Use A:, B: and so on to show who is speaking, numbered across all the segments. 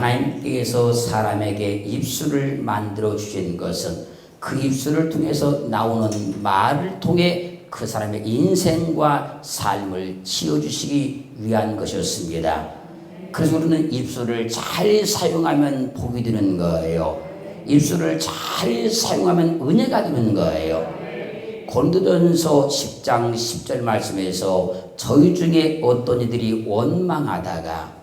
A: 하나님께서 사람에게 입술을 만들어 주신 것은 그 입술을 통해서 나오는 말을 통해 그 사람의 인생과 삶을 지어주시기 위한 것이었습니다. 그래서 우리는 입술을 잘 사용하면 복이 되는 거예요. 입술을 잘 사용하면 은혜가 되는 거예요. 고린도전서 10장 10절 말씀에서 저희 중에 어떤 이들이 원망하다가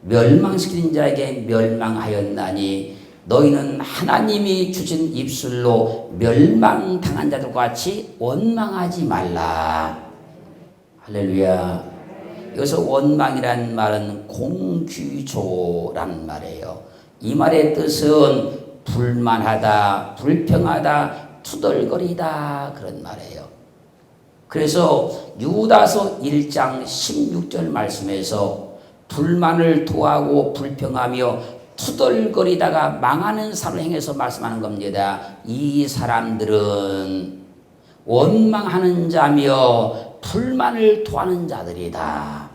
A: 멸망시키는 자에게 멸망하였나니 너희는 하나님이 주신 입술로 멸망당한 자들과 같이 원망하지 말라. 할렐루야. 여기서 원망이라는 말은 공귀조라는 말이에요. 이 말의 뜻은 불만하다, 불평하다, 투덜거리다 그런 말이에요. 그래서 유다서 1장 16절 말씀에서 불만을 토하고 불평하며 투덜거리다가 망하는 사람을 행해서 말씀하는 겁니다. 이 사람들은 원망하는 자며 불만을 토하는 자들이다.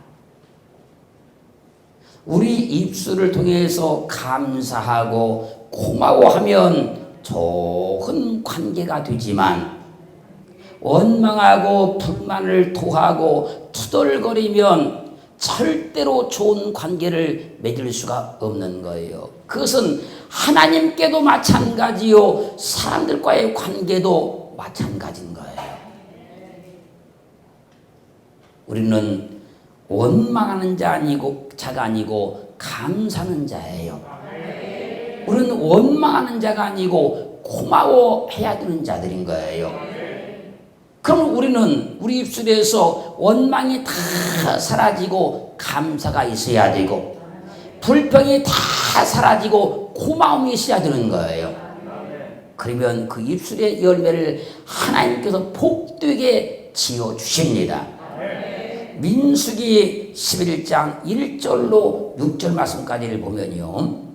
A: 우리 입술을 통해서 감사하고 고마워하면 좋은 관계가 되지만 원망하고 불만을 토하고 투덜거리면 절대로 좋은 관계를 맺을 수가 없는 거예요. 그것은 하나님께도 마찬가지요, 사람들과의 관계도 마찬가지인 거예요. 우리는 원망하는 자가 아니고 감사하는 자예요. 우리는 원망하는 자가 아니고 고마워해야 되는 자들인 거예요. 그럼 우리는 우리 입술에서 원망이 다 사라지고 감사가 있어야 되고 불평이 다 사라지고 고마움이 있어야 되는 거예요. 그러면 그 입술의 열매를 하나님께서 복되게 지어주십니다. 민수기 11장 1절로 6절 말씀까지를 보면요,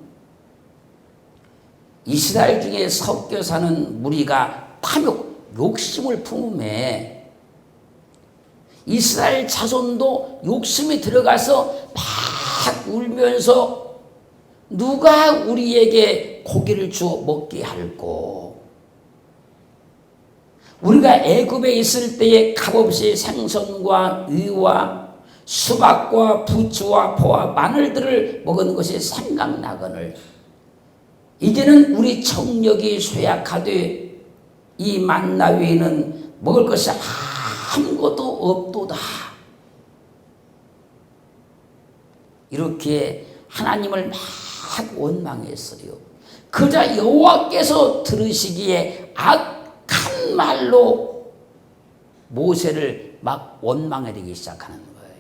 A: 이스라엘 중에 섞여 사는 무리가 탐욕, 욕심을 품음에 이스라엘 자손도 욕심이 들어가서 막 울면서 누가 우리에게 고기를 주어 먹게 할꼬? 우리가 애굽에 있을 때에 값없이 생선과 위와 수박과 부추와 포와 마늘들을 먹은 것이 생각나거늘 이제는 우리 청력이 쇠약하되 이 만나 위에는 먹을 것이 아무것도 없도다. 이렇게 하나님을 막 원망했어요. 그러자 여호와께서 들으시기에 악한 말로 모세를 막 원망해대기 시작하는 거예요.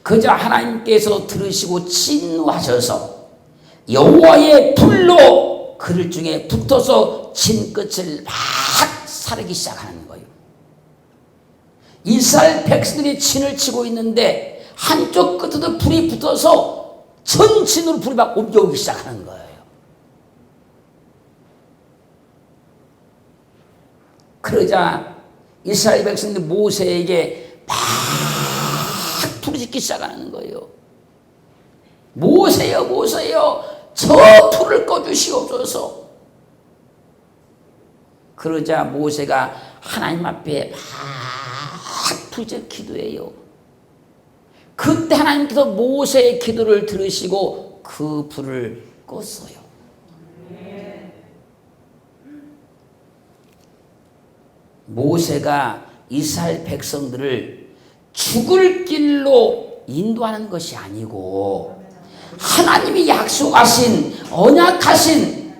A: 그러자 하나님께서 들으시고 진노하셔서 여호와의 불로 그들 중에 붙어서 진끝을 막 사르기 시작하는 거예요. 이스라엘 백성들이 진을 치고 있는데 한쪽 끝에도 불이 붙어서 전진으로 불이 막 옮겨오기 시작하는 거예요. 그러자 이스라엘 백성들이 모세에게 막 부르짖기 시작하는 거예요. 모세여, 모세여, 저 불을 꺼주시옵소서. 그러자 모세가 하나님 앞에 막 부르짖 기도해요. 그때 하나님께서 모세의 기도를 들으시고 그 불을 껐어요. 모세가 이스라엘 백성들을 죽을 길로 인도하는 것이 아니고 하나님이 약속하신 언약하신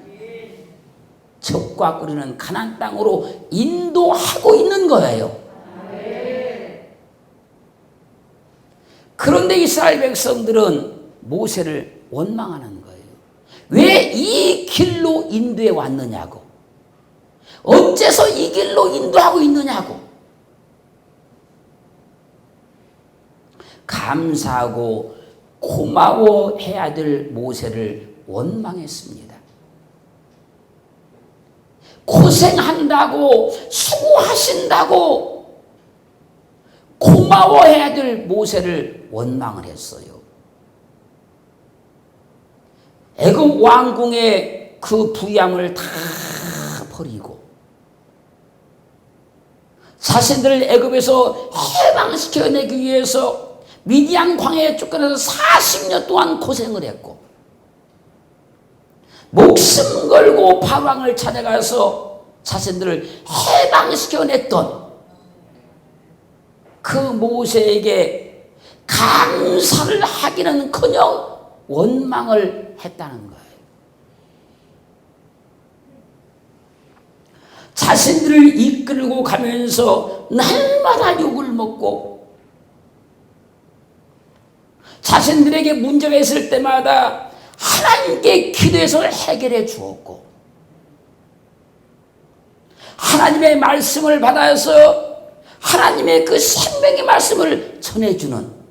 A: 적과 꿀이는 가나안 땅으로 인도하고 있는 거예요. 그런데 이스라엘 백성들은 모세를 원망하는 거예요. 왜 이 길로 인도해 왔느냐고, 어째서 이 길로 인도하고 있느냐고. 감사하고 고마워해야 될 모세를 원망했습니다. 고생한다고, 수고하신다고 고마워해야 될 모세를 원망을 했어요. 애굽 왕궁의 그 부양을 다 버리고 자신들을 애굽에서 해방시켜내기 위해서 미디안 광야에 쫓겨나서 40년 동안 고생을 했고 목숨 걸고 바로왕을 찾아가서 자신들을 해방시켜냈던 그 모세에게 감사를 하기는커녕 원망을 했다는 거예요. 자신들을 이끌고 가면서 날마다 욕을 먹고 자신들에게 문제가 있을 때마다 하나님께 기도해서 해결해 주었고 하나님의 말씀을 받아서 하나님의 그 생명의 말씀을 전해주는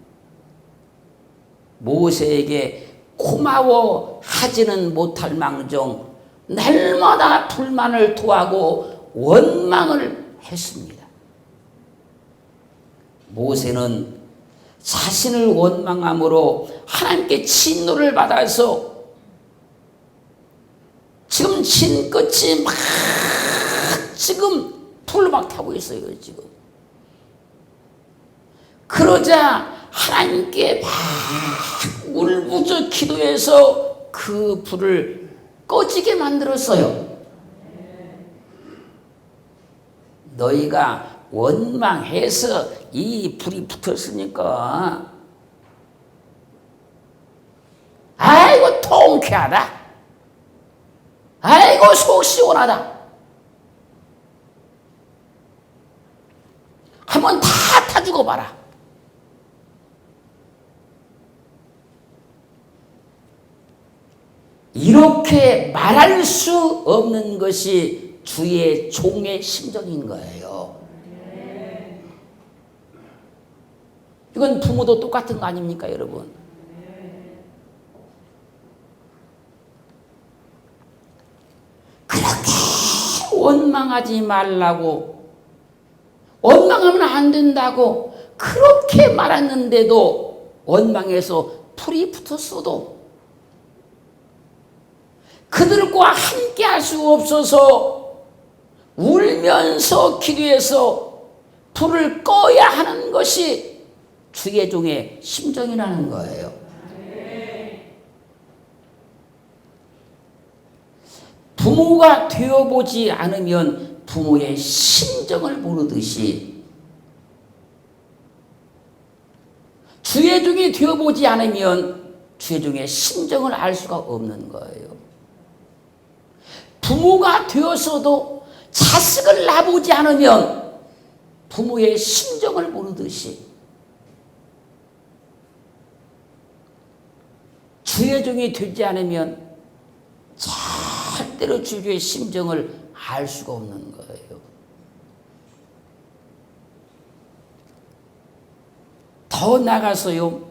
A: 모세에게 고마워하지는 못할 망정 날마다 불만을 토하고 원망을 했습니다. 모세는 자신을 원망함으로 하나님께 진노를 받아서 지금 진 끝이 막 지금 불로 막 타고 있어요. 지금 그러자 하나님께 막 울부짖어 기도해서 그 불을 꺼지게 만들었어요. 너희가 원망해서 이 불이 붙었으니까 아이고 통쾌하다. 아이고 속 시원하다. 한번 다 타주고 봐라. 이렇게 말할 수 없는 것이 주의 종의 심정인 거예요. 이건 부모도 똑같은 거 아닙니까, 여러분? 그렇게 원망하지 말라고, 원망하면 안 된다고 그렇게 말했는데도 원망해서 불이 붙었어도 그들과 함께 할 수 없어서 울면서 기도해서 불을 꺼야 하는 것이 주의 종의 심정이라는 거예요. 부모가 되어보지 않으면 부모의 심정을 모르듯이 주의 종이 되어보지 않으면 주의 종의 심정을 알 수가 없는 거예요. 부모가 되어서도 자식을 낳아보지 않으면 부모의 심정을 모르듯이 주의 종이 되지 않으면 절대로 주의 심정을 알 수가 없는 거예요. 더 나가서요,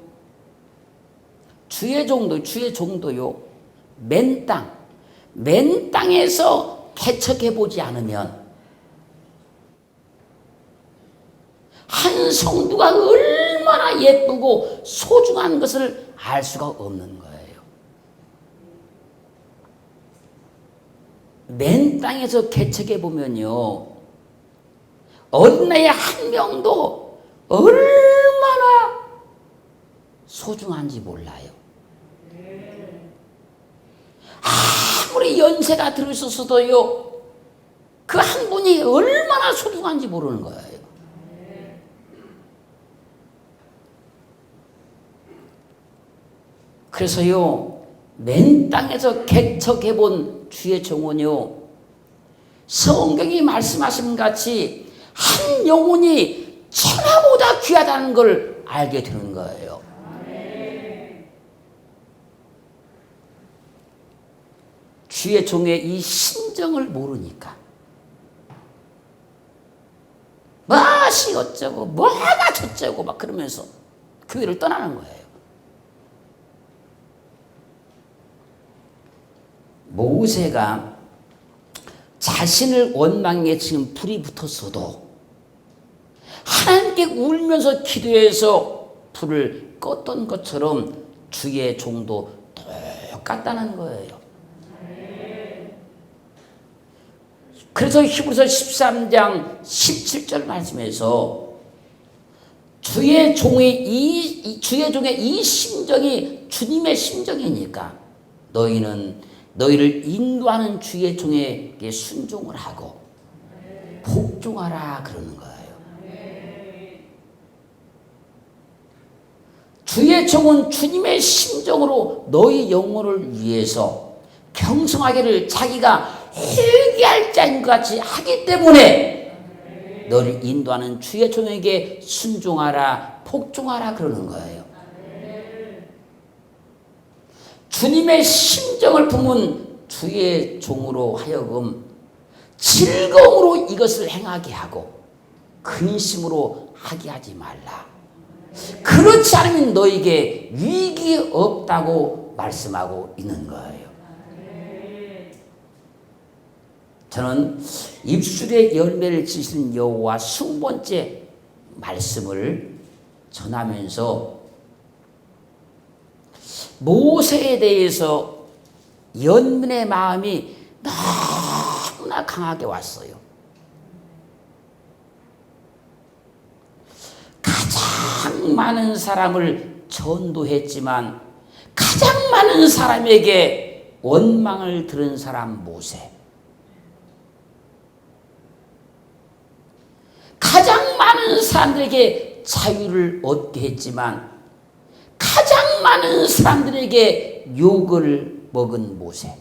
A: 주의 종도요, 맨 땅에서 개척해보지 않으면 한 성도가 얼마나 예쁘고 소중한 것을 알 수가 없는 거예요. 맨 땅에서 개척해보면요, 어린아이 한 명도 얼마나 소중한지 몰라요. 아무리 연세가 들으셨어도요, 그 한 분이 얼마나 소중한지 모르는 거예요. 그래서요, 맨 땅에서 개척해본 주의 종은요, 성경이 말씀하신 같이 한 영혼이 천하보다 귀하다는 걸 알게 되는 거예요. 주의 종의 이 심정을 모르니까 무엇이 어쩌고 뭐가 저쩌고 막 그러면서 교회를 떠나는 거예요. 모세가 자신을 원망에 지금 불이 붙었어도 하나님께 울면서 기도해서 불을 껐던 것처럼 주의 종도 닦았다는 거예요. 그래서 히브리서 13장 17절 말씀에서 주의 종의 이 심정이 주님의 심정이니까 너희를 인도하는 주의 종에게 순종을 하고 복종하라 그러는 거예요. 주의 종은 주님의 심정으로 너희 영혼을 위해서 경성하기를 자기가 회개할 자인 것 같이 하기 때문에 너를 인도하는 주의 종에게 순종하라 복종하라 그러는 거예요. 주님의 심정을 품은 주의 종으로 하여금 즐거움으로 이것을 행하게 하고 근심으로 하게 하지 말라. 그렇지 않으면 너에게 위기 없다고 말씀하고 있는 거예요. 저는 입술의 열매를 지시는 여호와 20번째 말씀을 전하면서 모세에 대해서 연민의 마음이 너무나 강하게 왔어요. 가장 많은 사람을 전도했지만 가장 많은 사람에게 원망을 들은 사람 모세. 가장 많은 사람들에게 자유를 얻게 했지만 가장 많은 사람들에게 욕을 먹은 모세.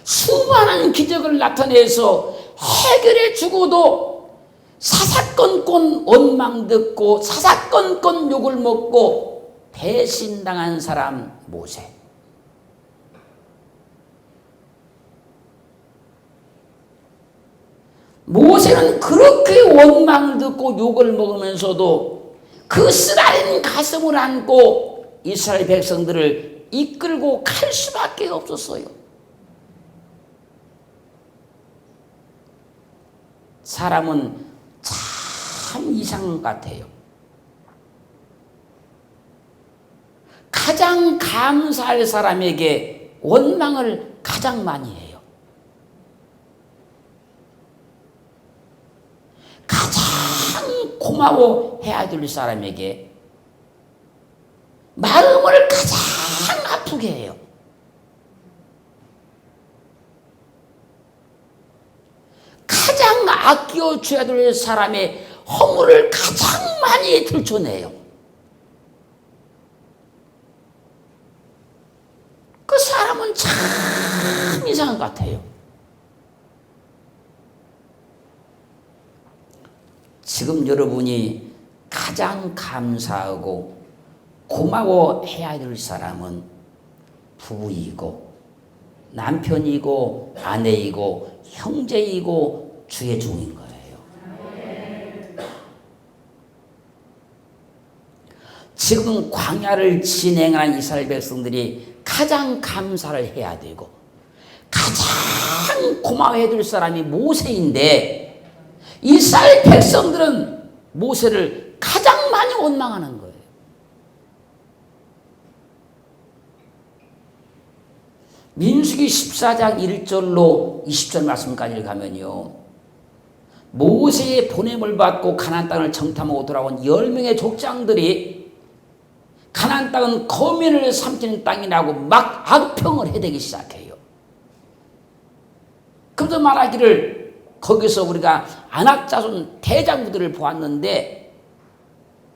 A: 수많은 기적을 나타내서 해결해 주고도 사사건건 원망 듣고 사사건건 욕을 먹고 배신당한 사람 모세. 모세는 그렇게 원망을 듣고 욕을 먹으면서도 그 쓰라린 가슴을 안고 이스라엘 백성들을 이끌고 갈 수밖에 없었어요. 사람은 참 이상 같아요. 가장 감사할 사람에게 원망을 가장 많이 해요. 가장 고마워해야 될 사람에게 마음을 가장 아프게 해요. 가장 아껴줘야 될 사람의 허물을 가장 많이 들춰내요. 그 사람은 참 이상한 것 같아요. 지금 여러분이 가장 감사하고 고마워해야 될 사람은 부부이고 남편이고 아내이고 형제이고 주의 종인 거예요. 지금 광야를 진행한 이스라엘 백성들이 가장 감사를 해야 되고 가장 고마워해야 될 사람이 모세인데 이스라엘 백성들은 모세를 가장 많이 원망하는 거예요. 민수기 14장 1절로 20절 말씀까지 가면요, 모세의 보냄을 받고 가나안 땅을 정탐하고 돌아온 10명의 족장들이 가나안 땅은 거민을 삼키는 땅이라고 막 악평을 해대기 시작해요. 그러다 말하기를 거기서 우리가 안악자손 대장부들을 보았는데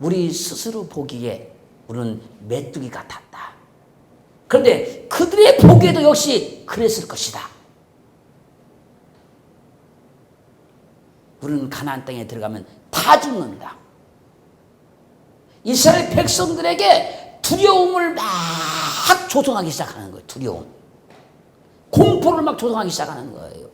A: 우리 스스로 보기에 우리는 메뚜기 같았다. 그런데 그들의 보기에도 역시 그랬을 것이다. 우리는 가나안 땅에 들어가면 다 죽는다. 이스라엘 백성들에게 두려움을 막 조성하기 시작하는 거예요. 두려움. 공포를 막 조성하기 시작하는 거예요.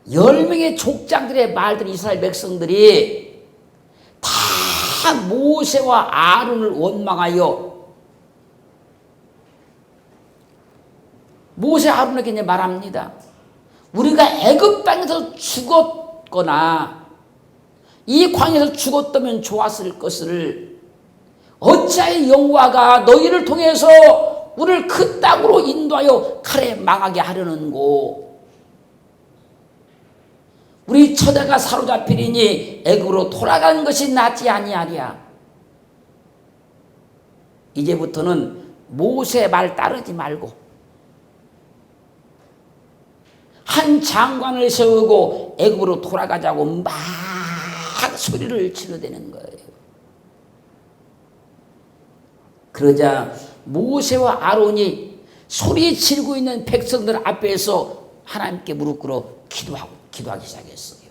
A: 10명의 족장들의 말들 이스라엘 백성들이 다 모세와 아론을 원망하여 모세 아론에게 이제 말합니다. 우리가 애굽 땅에서 죽었거나 이 광야에서 죽었다면 좋았을 것을 어찌하여 여호와가 너희를 통해서 우리를 그 땅으로 인도하여 칼에 망하게 하려는고. 우리 처자가 사로잡히리니 애굽으로 돌아가는 것이 낫지 아니하랴. 이제부터는 모세 말 따르지 말고 한 장관을 세우고 애굽으로 돌아가자고 막 소리를 지르대는 거예요. 그러자 모세와 아론이 소리 지르고 있는 백성들 앞에서 하나님께 무릎 꿇어 기도하기 시작했어요.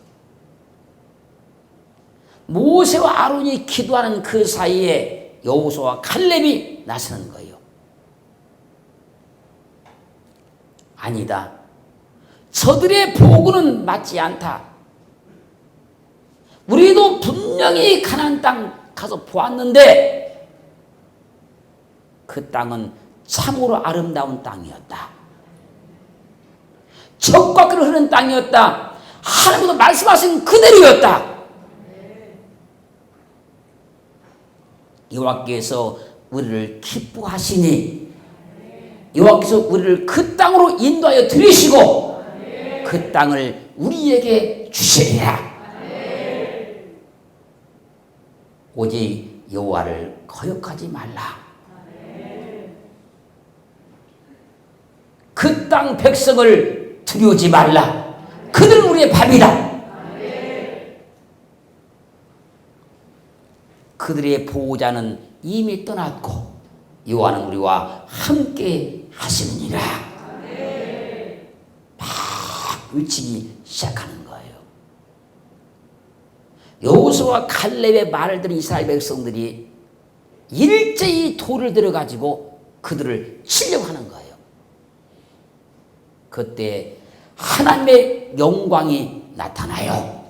A: 모세와 아론이 기도하는 그 사이에 여호수아와 칼렙이 나서는 거예요. 아니다. 저들의 보고는 맞지 않다. 우리도 분명히 가나안 땅 가서 보았는데 그 땅은 참으로 아름다운 땅이었다. 젖과 꿀을 흐르는 땅이었다. 하나님께서 말씀하신 그대로였다. 여호와께서 우리를 기뻐하시니 여호와께서 우리를 그 땅으로 인도하여 들이시고 그 땅을 우리에게 주시리라. 오직 여호와를 거역하지 말라. 그 땅 백성을 두려우지 말라. 그들은 우리의 밥이다. 그들의 보호자는 이미 떠났고 여호와는 우리와 함께 하시느니라. 막 외치기 시작하는 거예요. 여호수아와 칼렙의 말을 들은 이스라엘 백성들이 일제히 돌을 들어가지고 그들을 치려고 하는 거예요. 그때 하나님의 영광이 나타나요.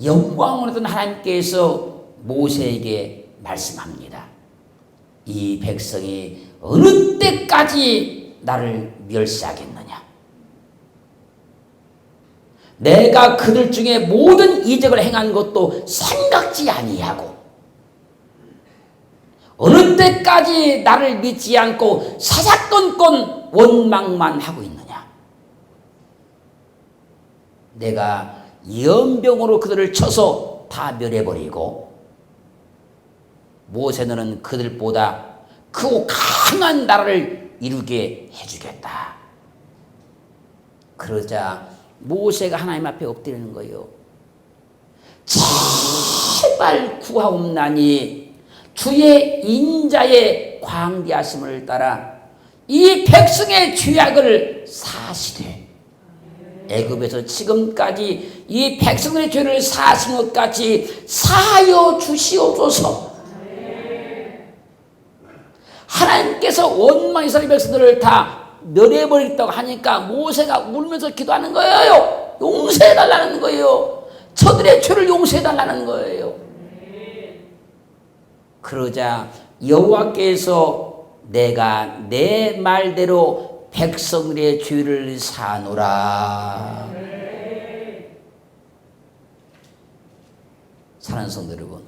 A: 영광으로 든 하나님께서 모세에게 말씀합니다. 이 백성이 어느 때까지 나를 멸시하겠느냐? 내가 그들 중에 모든 이적을 행한 것도 생각지 아니하고 어느 때까지 나를 믿지 않고 사사건건 원망만 하고 있느냐? 내가 연병으로 그들을 쳐서 다 멸해버리고 모세는 그들보다 크고 강한 나라를 이루게 해주겠다. 그러자 모세가 하나님 앞에 엎드리는 거예요. 제발 구하옵나니 주의 인자의 광대하심을 따라 이 백성의 죄악을 사시되 애굽에서 지금까지 이 백성의 죄를 사하신 것 같이 사하여 주시옵소서. 하나님께서 원망 이스라엘 백성들을 다 멸해버리겠다고 하니까 모세가 울면서 기도하는 거예요. 용서해달라는 거예요. 저들의 죄를 용서해달라는 거예요. 그러자 여호와께서 내가 내 말대로 백성들의 죄를 사노라. 사랑하는 성도 여러분,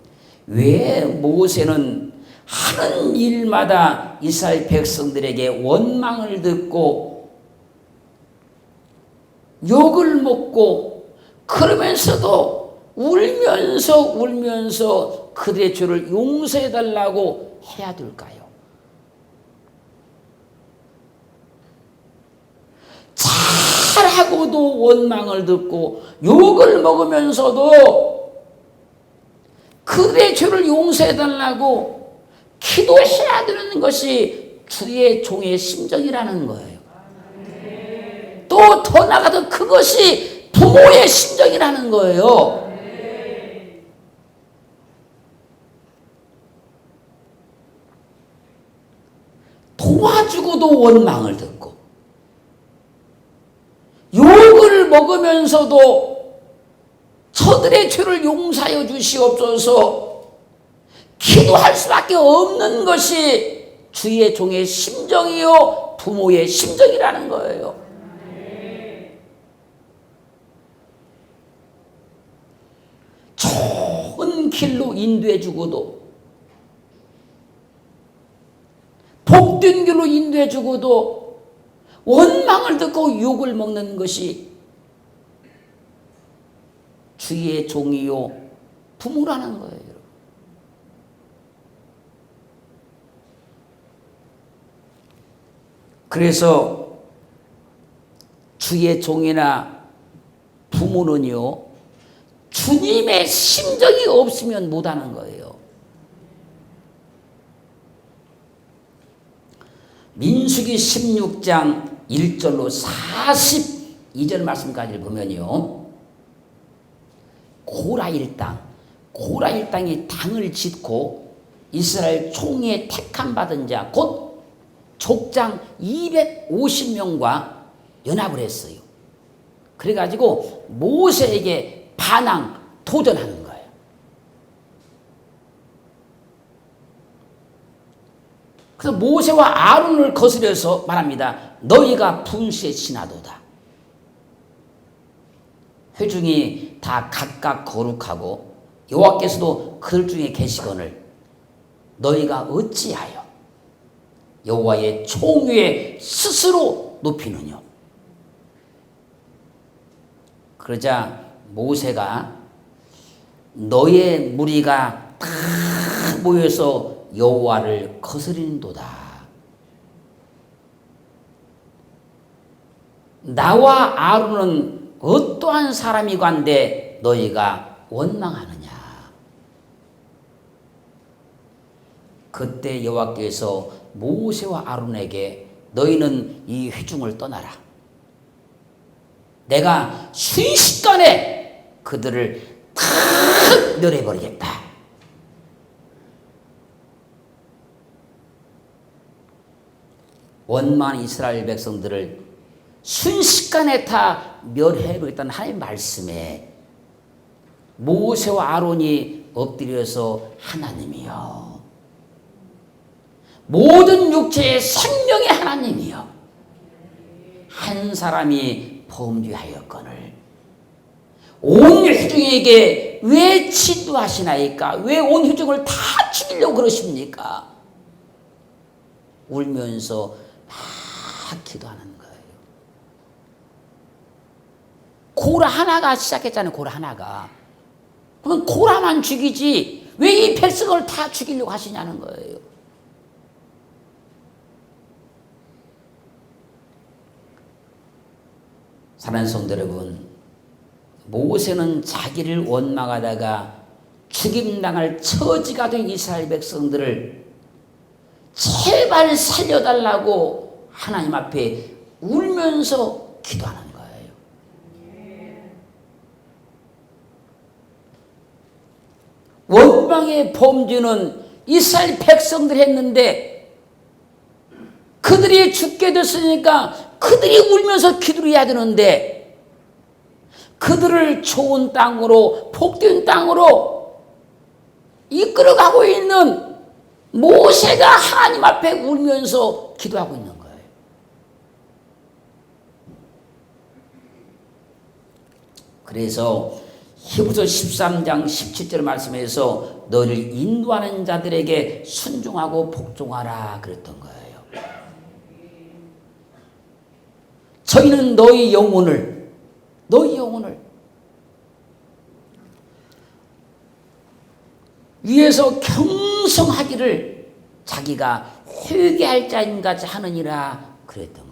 A: 왜 모세는 하는 일마다 이스라엘 백성들에게 원망을 듣고 욕을 먹고 그러면서도 울면서 그들의 죄를 용서해달라고 해야 될까요? 잘하고도 원망을 듣고 욕을 먹으면서도 그들의 죄를 용서해달라고 기도해야 되는 것이 주의 종의 심정이라는 거예요. 또 더 나아가서 그것이 부모의 심정이라는 거예요. 도와주고도 원망을 듣고 욕을 먹으면서도 저들의 죄를 용서하여 주시옵소서 기도할 수밖에 없는 것이 주의 종의 심정이요 부모의 심정이라는 거예요. 좋은 길로 인도해 주고도 복된 길로 인도해 주고도 원망을 듣고 욕을 먹는 것이 주의 종이요 부모라는 거예요. 그래서 주의 종이나 부모는요, 주님의 심정이 없으면 못하는 거예요. 민수기 16장 1절로 42절 말씀까지 보면요, 고라 일당이 당을 짓고 이스라엘 총리의 택함 받은 자, 곧 족장 250명과 연합을 했어요. 그래가지고 모세에게 반항, 도전하는 거예요. 그래서 모세와 아론을 거스려서 말합니다. 너희가 분수에 지나도다. 회중이 다 각각 거룩하고 여호와께서도 그들 중에 계시거늘 너희가 어찌하여 여호와의 총위에 스스로 높이느냐. 그러자 모세가 너의 무리가 다 모여서 여호와를 거스리는도다. 나와 아론은 어떠한 사람이관데 너희가 원망하느냐. 그때 여호와께서 모세와 아론에게 너희는 이 회중을 떠나라. 내가 순식간에 그들을 다 멸해버리겠다. 원망한 이스라엘 백성들을 순식간에 다 멸해버리겠다는 하나님의 말씀에 모세와 아론이 엎드려서 하나님이여, 모든 육체의 생명의 하나님이여, 한 사람이 범죄하였거늘 온 회중에게 왜 진노하시나이까? 왜 온 회중을 다 죽이려고 그러십니까? 울면서 막 기도하는 거예요. 고라 하나가 시작했잖아요. 고라 하나가. 그러면 고라만 죽이지 왜 이 백성을 다 죽이려고 하시냐는 거예요. 사랑하는 성도 여러분, 모세는 자기를 원망하다가 죽임당할 처지가 된 이스라엘 백성들을 제발 살려달라고 하나님 앞에 울면서 기도하는 거예요. 원망의 범죄는 이스라엘 백성들이 했는데 그들이 죽게 됐으니까 그들이 울면서 기도를 해야 되는데 그들을 좋은 땅으로, 복된 땅으로 이끌어가고 있는 모세가 하나님 앞에 울면서 기도하고 있는 거예요. 그래서 히브리서 13장 17절 말씀에서 너를 인도하는 자들에게 순종하고 복종하라 그랬던 거예요. 저희는 너희 영혼을 위에서 경성하기를 자기가 회개할 자인같이 하느니라 그랬던